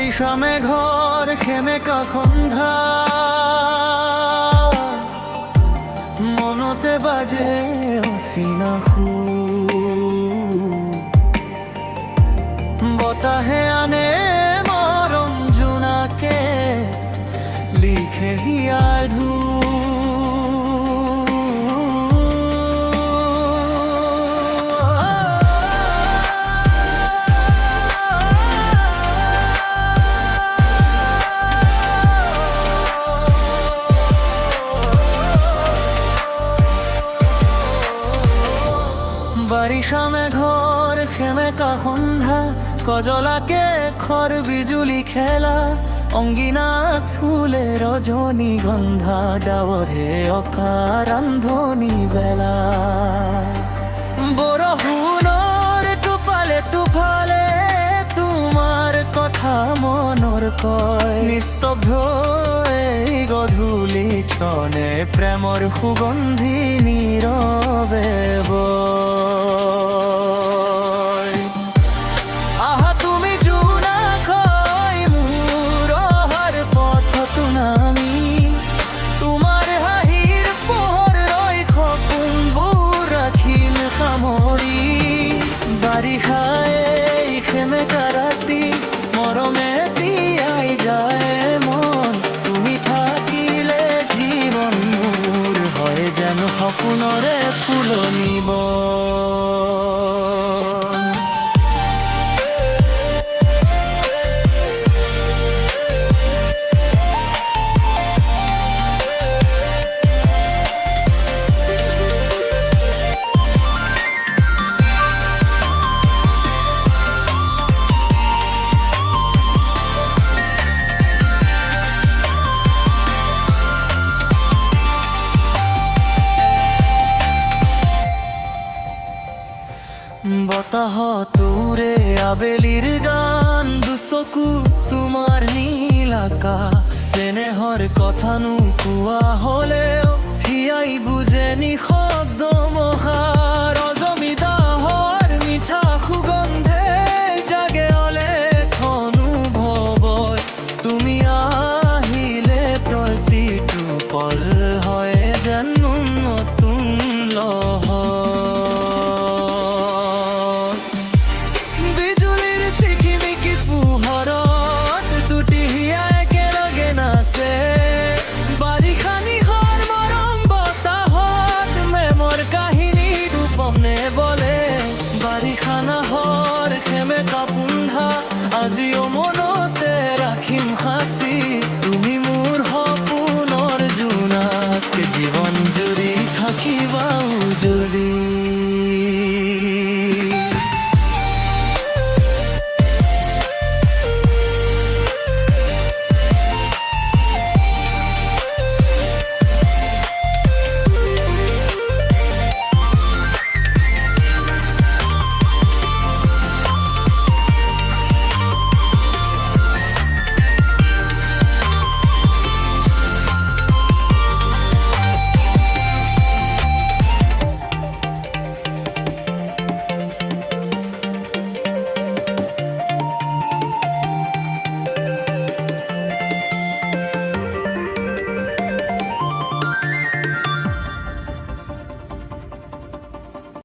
বাৰিষা ঘৰ সেমেকা সন্ধ্যা মনতে বাজে অচিনা সুৰ বতাহে আনে মৰম জোনাকে লিখে হিয়াৰ ধূৰ বাৰিষা ঘৰ সেমেকা সন্ধ্যা কজলাকে খৰ বিজুলি খেলা অংগিনাত ফুলে রজনীগন্ধা ডাৱৰে অকা ৰান্ধনি বেলা বৰষুণৰ টোপালে টোপালে তোমাৰ কথা মনৰ কয় নিস্তব্ধ এই গধূলি ক্ষণে প্ৰেমৰ সুগন্ধি নীৰৱে বয় আহা তুমি জোনাকই মোৰ অহাৰ পথতো নামি তোমাৰ হাঁহিৰ পোহৰ ৰৈ সপোনবোৰ ৰাখিল সামৰি বাৰিষাই সেমেকা ৰাতি মৰমে তিয়াই যায় মন তুমি থাকিলে জীৱন মোৰ হয় যেন সপোনৰে ফুলনি বন বতাহতোৰে আবেলিৰ গান দুচকু তোমাৰ নীল আকাশ চেনেহৰ কথানো কোৱা হলেও হিয়াই বুজে নিশ